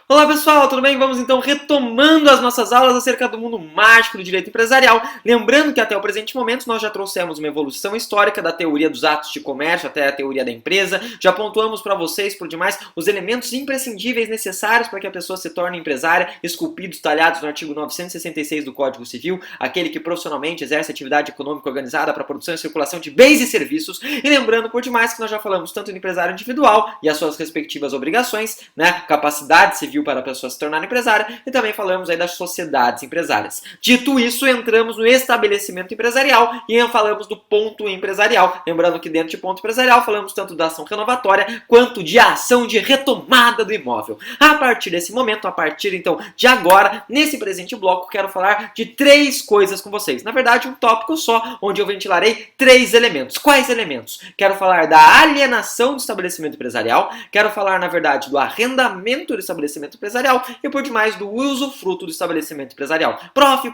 Olá pessoal, tudo bem? Vamos então retomando as nossas aulas acerca do mundo mágico do direito empresarial. Lembrando que até o presente momento nós já trouxemos uma evolução histórica da teoria dos atos de comércio até a teoria da empresa. Já pontuamos para vocês, por demais, os elementos imprescindíveis necessários para que a pessoa se torne empresária, esculpidos, talhados no artigo 966 do Código Civil, aquele que profissionalmente exerce atividade econômica organizada para a produção e circulação de bens e serviços. E lembrando, por demais, que nós já falamos tanto do empresário individual e as suas respectivas obrigações, capacidade civil para a pessoa se tornar empresária, e também falamos aí das sociedades empresárias. Dito isso, entramos no estabelecimento empresarial e falamos do ponto empresarial. Lembrando que dentro de ponto empresarial falamos tanto da ação renovatória quanto de ação de retomada do imóvel. A partir desse momento, a partir então de agora, nesse presente bloco, quero falar de três coisas com vocês. Na verdade, um tópico só, onde eu ventilarei três elementos. Quais elementos? Quero falar da alienação do estabelecimento empresarial, quero falar, na verdade, do arrendamento do estabelecimento empresarial e, por demais, do usufruto do estabelecimento empresarial. Prof.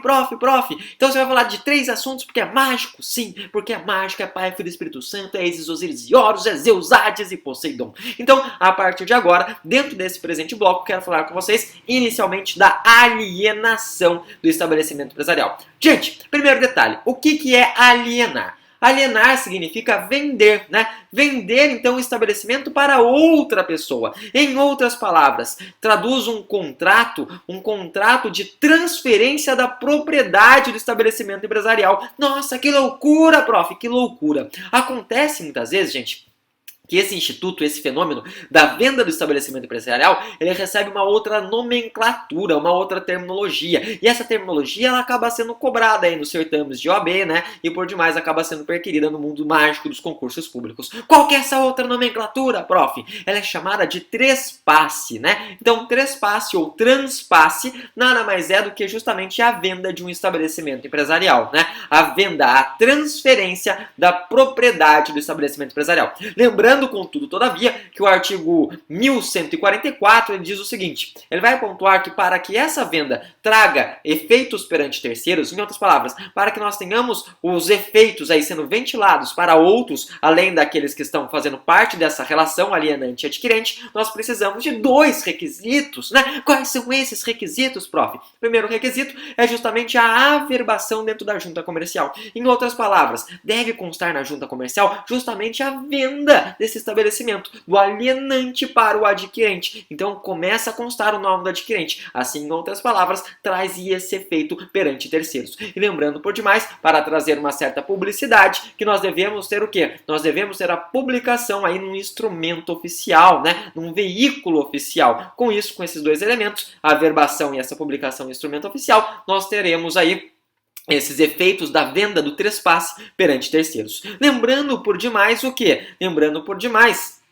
Então você vai falar de três assuntos porque é mágico? Sim, porque é mágico, é Pai, Filho e Espírito Santo, é Isis, Osíris e Horus, é Zeus, Hades e Poseidon. Então, a partir de agora, dentro desse presente bloco, quero falar com vocês inicialmente da alienação do estabelecimento empresarial. Gente, primeiro detalhe, o que é alienar? Alienar significa vender, Vender, então, o estabelecimento para outra pessoa. Em outras palavras, traduz um contrato de transferência da propriedade do estabelecimento empresarial. Nossa, que loucura, prof, que loucura. Acontece muitas vezes, gente, que esse instituto, esse fenômeno da venda do estabelecimento empresarial, ele recebe uma outra nomenclatura, uma outra terminologia. E essa terminologia, ela acaba sendo cobrada aí nos certames de OAB, E por demais acaba sendo perquirida no mundo mágico dos concursos públicos. Qual que é essa outra nomenclatura, prof? Ela é chamada de trespasse, Então, trespasse ou transpasse nada mais é do que justamente a venda de um estabelecimento empresarial, A venda, a transferência da propriedade do estabelecimento empresarial. Lembrando, contudo, todavia, que o artigo 1144 ele diz o seguinte, ele vai pontuar que para que essa venda traga efeitos perante terceiros, em outras palavras, para que nós tenhamos os efeitos aí sendo ventilados para outros, além daqueles que estão fazendo parte dessa relação alienante e adquirente, nós precisamos de dois requisitos, Quais são esses requisitos, prof? O primeiro requisito é justamente a averbação dentro da junta comercial. Em outras palavras, deve constar na junta comercial justamente a venda desse estabelecimento, do alienante para o adquirente. Então começa a constar o nome do adquirente. Assim, em outras palavras, traz esse efeito perante terceiros. E lembrando, por demais, para trazer uma certa publicidade, que nós devemos ter o quê? Nós devemos ter a publicação aí num instrumento oficial, Num veículo oficial. Com isso, com esses dois elementos, a averbação e essa publicação em instrumento oficial, nós teremos aí esses efeitos da venda do trespasse perante terceiros. Lembrando por demais o quê? Lembrando por demais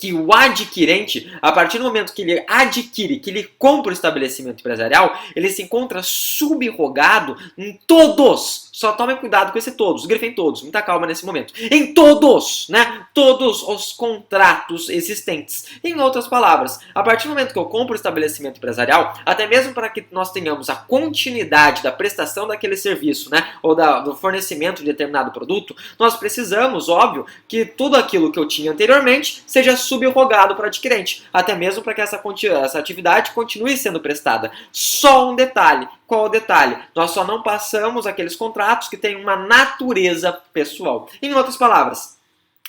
que o adquirente, a partir do momento que ele adquire, que ele compra o estabelecimento empresarial, ele se encontra subrogado em todos, só tomem cuidado com esse todos, grifem todos, muita calma nesse momento, em todos, todos os contratos existentes. Em outras palavras, a partir do momento que eu compro o estabelecimento empresarial, até mesmo para que nós tenhamos a continuidade da prestação daquele serviço, ou do fornecimento de determinado produto, nós precisamos, óbvio, que tudo aquilo que eu tinha anteriormente seja subrogado para o adquirente, até mesmo para que essa atividade continue sendo prestada. Só um detalhe. Qual o detalhe? Nós só não passamos aqueles contratos que têm uma natureza pessoal. Em outras palavras,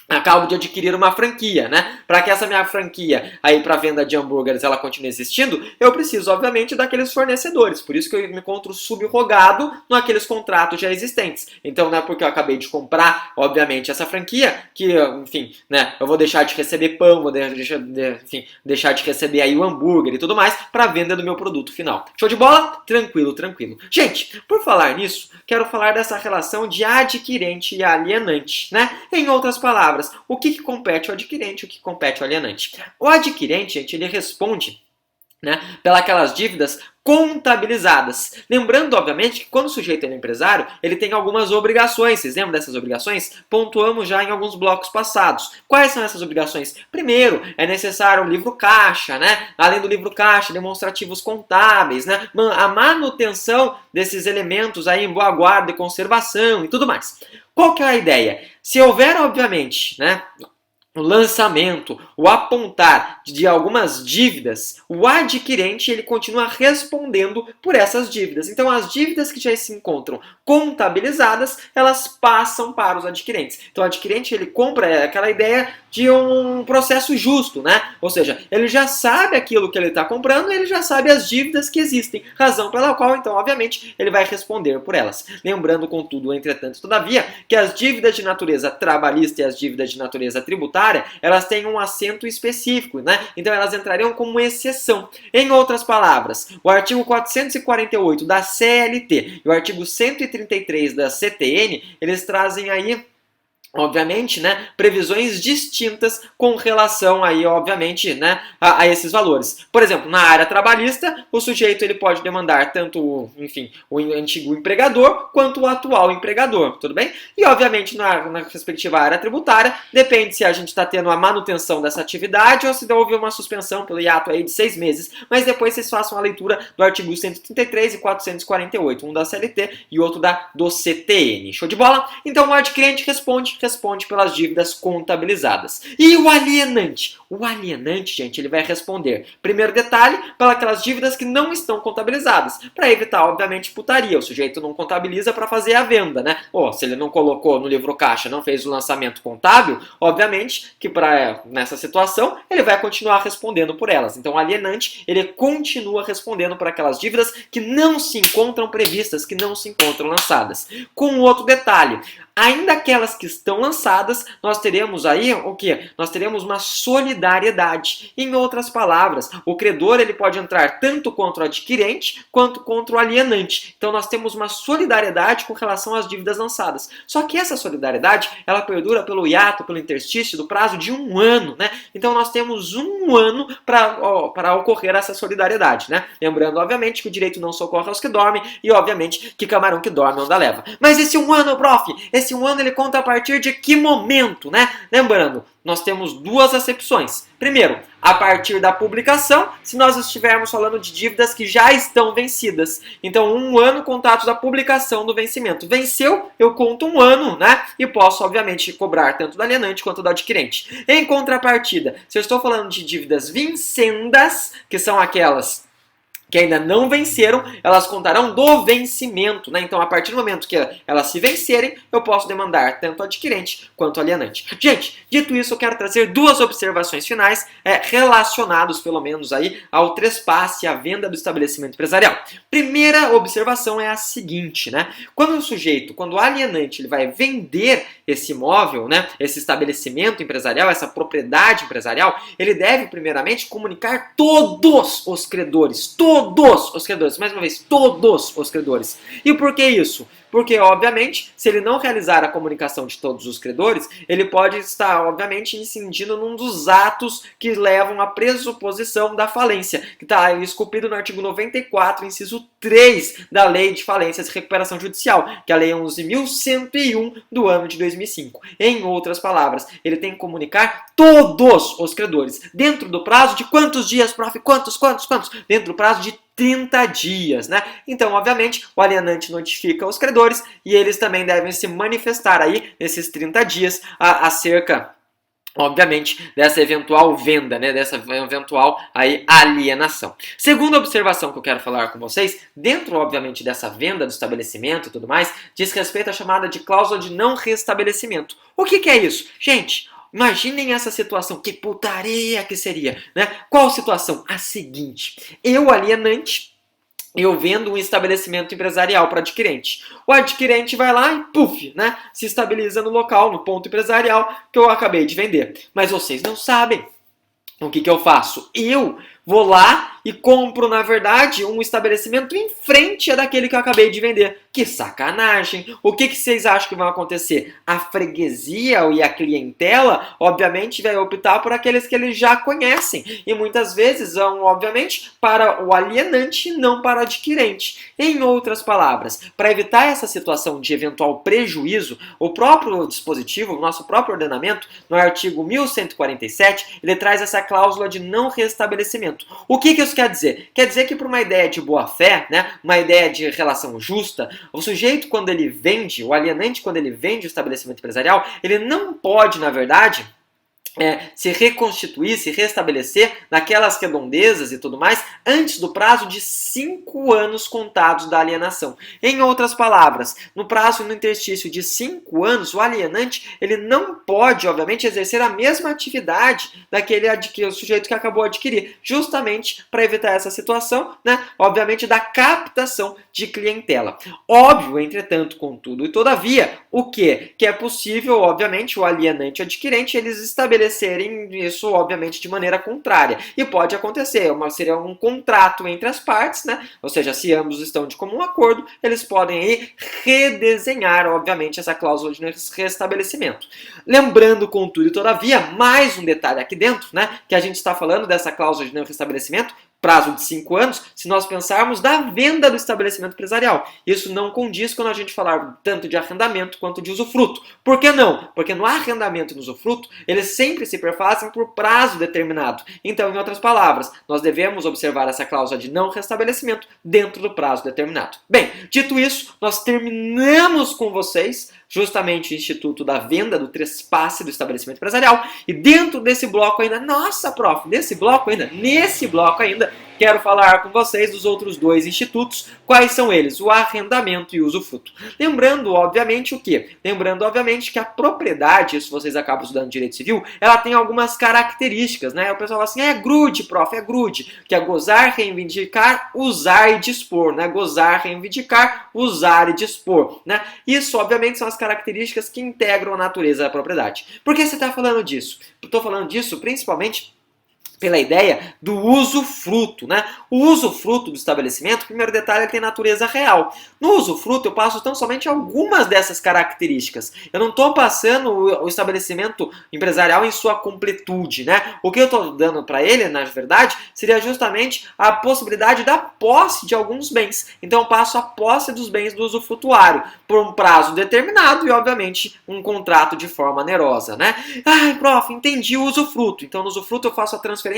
acabo de adquirir uma franquia, Para que essa minha franquia aí para venda de hambúrgueres ela continue existindo, eu preciso, obviamente, daqueles fornecedores. Por isso que eu me encontro subrogado naqueles contratos já existentes. Então, não é porque eu acabei de comprar, obviamente, essa franquia que, enfim, eu vou deixar de receber pão, vou deixar de receber aí o hambúrguer e tudo mais para venda do meu produto final. Show de bola? Tranquilo. Gente, por falar nisso, quero falar dessa relação de adquirente e alienante, Em outras palavras, o que compete ao adquirente e o que compete ao alienante? O adquirente, gente, ele responde pelas dívidas contabilizadas. Lembrando, obviamente, que quando o sujeito é empresário, ele tem algumas obrigações. Vocês lembram dessas obrigações? Pontuamos já em alguns blocos passados. Quais são essas obrigações? Primeiro, é necessário um livro caixa, Além do livro caixa, demonstrativos contábeis, A manutenção desses elementos aí em boa guarda e conservação e tudo mais. Qual que é a ideia? Se houver, obviamente, o lançamento, o apontar de algumas dívidas, o adquirente ele continua respondendo por essas dívidas. Então, as dívidas que já se encontram contabilizadas, elas passam para os adquirentes. Então, o adquirente ele compra aquela ideia de um processo justo, né? Ou seja, ele já sabe aquilo que ele está comprando, ele já sabe as dívidas que existem, razão pela qual, então, obviamente, ele vai responder por elas. Lembrando, contudo, entretanto, todavia, que as dívidas de natureza trabalhista e as dívidas de natureza tributária, elas têm um assento específico, né? Então elas entrariam como exceção. Em outras palavras, o artigo 448 da CLT e o artigo 133 da CTN, eles trazem aí obviamente, né, previsões distintas com relação aí, obviamente, né, a esses valores. Por exemplo, na área trabalhista, o sujeito ele pode demandar tanto, enfim, o antigo empregador quanto o atual empregador, tudo bem? E, obviamente, na respectiva área tributária, depende se a gente está tendo a manutenção dessa atividade ou se houve uma suspensão pelo hiato aí de 6 meses, mas depois vocês façam a leitura do artigo 133 e 448, um da CLT e outro do CTN. Show de bola? Então, o adquirente responde pelas dívidas contabilizadas. E o alienante? O alienante, gente, ele vai responder, primeiro detalhe, pelas dívidas que não estão contabilizadas, para evitar, obviamente, putaria. O sujeito não contabiliza para fazer a venda, né? Ou se ele não colocou no livro caixa, não fez o lançamento contábil, obviamente que nessa situação ele vai continuar respondendo por elas. Então, o alienante, ele continua respondendo por aquelas dívidas que não se encontram previstas, que não se encontram lançadas. Com outro detalhe, ainda aquelas que estão lançadas, nós teremos aí o quê? Nós teremos uma solidariedade. Em outras palavras, o credor ele pode entrar tanto contra o adquirente quanto contra o alienante. Então nós temos uma solidariedade com relação às dívidas lançadas. Só que essa solidariedade, ela perdura pelo hiato, pelo interstício do prazo de 1 ano, né? Então nós temos 1 ano para ocorrer essa solidariedade, né? Lembrando, obviamente, que o direito não socorre aos que dormem e, obviamente, que camarão que dorme onda leva. Mas esse 1 ano, prof, esse 1 ano ele conta a partir de que momento, né? Lembrando, nós temos duas acepções. Primeiro, a partir da publicação, se nós estivermos falando de dívidas que já estão vencidas. Então, 1 ano contato da publicação do vencimento. Venceu, eu conto 1 ano, né? E posso, obviamente, cobrar tanto do alienante quanto do adquirente. Em contrapartida, se eu estou falando de dívidas vincendas, que são aquelas que ainda não venceram, elas contarão do vencimento, né? Então, a partir do momento que elas se vencerem, eu posso demandar tanto o adquirente quanto o alienante. Gente, dito isso, eu quero trazer 2 observações finais relacionadas, pelo menos, aí ao trespasse, à venda do estabelecimento empresarial. Primeira observação é a seguinte, né? Quando o alienante, ele vai vender esse imóvel, né? Esse estabelecimento empresarial, essa propriedade empresarial, ele deve, primeiramente, comunicar todos os credores, mais uma vez, todos os credores. E por que isso? Porque, obviamente, se ele não realizar a comunicação de todos os credores, ele pode estar, obviamente, incidindo num dos atos que levam à pressuposição da falência, que está esculpido no artigo 94, inciso 3 da Lei de Falências e Recuperação Judicial, que é a Lei 11.101 do ano de 2005. Em outras palavras, ele tem que comunicar todos os credores. Dentro do prazo de quantos dias, prof? Quantos? Dentro do prazo de 30 dias, né? Então, obviamente, o alienante notifica os credores e eles também devem se manifestar aí nesses 30 dias acerca, obviamente, dessa eventual venda, né? Dessa eventual aí alienação. Segunda observação que eu quero falar com vocês, dentro, obviamente, dessa venda do estabelecimento e tudo mais, diz respeito à chamada de cláusula de não restabelecimento. O que é isso? Gente, imaginem essa situação, que putaria que seria, né? Qual situação? A seguinte, eu, alienante, eu vendo um estabelecimento empresarial para adquirente. O adquirente vai lá e, puf, né? Se estabiliza no local, no ponto empresarial que eu acabei de vender. Mas vocês não sabem. O que eu faço? Eu vou lá e compro, na verdade, um estabelecimento em frente a daquele que eu acabei de vender. Que sacanagem! O que vocês acham que vai acontecer? A freguesia e a clientela, obviamente, vai optar por aqueles que eles já conhecem. E muitas vezes vão, obviamente, para o alienante e não para o adquirente. Em outras palavras, para evitar essa situação de eventual prejuízo, o próprio dispositivo, o nosso próprio ordenamento, no artigo 1147, ele traz essa cláusula de não restabelecimento. O que isso quer dizer? Quer dizer que para uma ideia de boa-fé, né, uma ideia de relação justa, o sujeito, quando ele vende, o alienante, quando ele vende o estabelecimento empresarial, ele não pode, na verdade, se reconstituir, se restabelecer naquelas redondezas e tudo mais, antes do prazo de 5 anos contados da alienação. Em outras palavras, no prazo no interstício de 5 anos, o alienante ele não pode, obviamente, exercer a mesma atividade daquele o sujeito que acabou de adquirir, justamente para evitar essa situação, né, obviamente, da captação de clientela. Óbvio, entretanto, contudo e todavia, o que? Que é possível, obviamente, o alienante e o adquirente, eles estabelecerem isso, obviamente, de maneira contrária. E pode acontecer, seria um contrato entre as partes, né? Ou seja, se ambos estão de comum acordo, eles podem aí redesenhar, obviamente, essa cláusula de restabelecimento. Lembrando, contudo e todavia, mais um detalhe aqui dentro, né? Que a gente está falando dessa cláusula de não restabelecimento, prazo de 5 anos, se nós pensarmos da venda do estabelecimento empresarial. Isso não condiz quando a gente falar tanto de arrendamento quanto de usufruto. Por que não? Porque no arrendamento e no usufruto, eles sempre se perfazem por prazo determinado. Então, em outras palavras, nós devemos observar essa cláusula de não restabelecimento dentro do prazo determinado. Bem, dito isso, nós terminamos com vocês justamente o Instituto da Venda do Trespasse do Estabelecimento Empresarial. E dentro desse bloco ainda, nesse bloco ainda, quero falar com vocês dos outros dois institutos. Quais são eles? O arrendamento e o usufruto. Lembrando, obviamente, o quê? Lembrando, obviamente, que a propriedade, isso vocês acabam estudando direito civil, ela tem algumas características, né? O pessoal fala assim, é grude, prof, é grude, que é gozar, reivindicar, usar e dispor, né? Gozar, reivindicar, usar e dispor, né? Isso, obviamente, são as características que integram a natureza da propriedade. Por que você está falando disso? Estou falando disso principalmente pela ideia do usufruto, né? O usufruto do estabelecimento, primeiro detalhe, ele tem natureza real. No usufruto eu passo tão somente algumas dessas características. Eu não estou passando o estabelecimento empresarial em sua completude, né? O que eu estou dando para ele, na verdade, seria justamente a possibilidade da posse de alguns bens. Então eu passo a posse dos bens do usufrutuário por um prazo determinado e, obviamente, um contrato de forma onerosa, né? Ai, prof, entendi o usufruto. Então no usufruto eu faço a transferência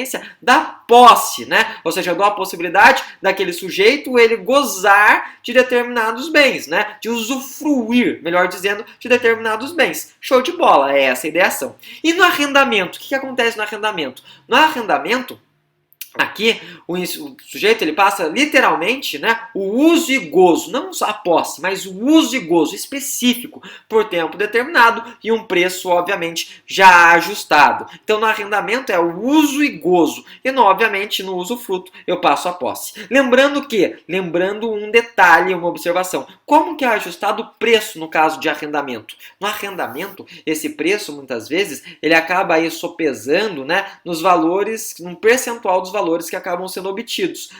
da posse, né? Ou seja, eu dou a possibilidade daquele sujeito ele gozar de determinados bens, né? De usufruir, melhor dizendo, de determinados bens. Show de bola, é essa a ideação. E no arrendamento, o que acontece no arrendamento? No arrendamento, aqui, o sujeito ele passa literalmente, né, o uso e gozo, não só a posse, mas o uso e gozo específico por tempo determinado e um preço, obviamente, já ajustado. Então, no arrendamento é o uso e gozo e, obviamente, no usufruto eu passo a posse. Lembrando um detalhe, uma observação, como que é ajustado o preço no caso de arrendamento? No arrendamento, esse preço, muitas vezes, ele acaba aí sopesando, né, nos valores, num percentual dos valores que acabam sendo obtidos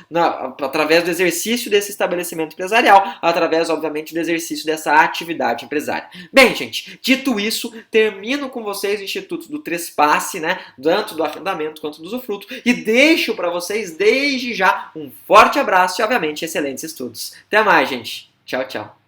através do exercício desse estabelecimento empresarial, através, obviamente, do exercício dessa atividade empresária. Bem, gente, dito isso, termino com vocês o Instituto do Trespasse, né, tanto do arrendamento quanto do usufruto, e deixo para vocês, desde já, um forte abraço e, obviamente, excelentes estudos. Até mais, gente. Tchau, tchau.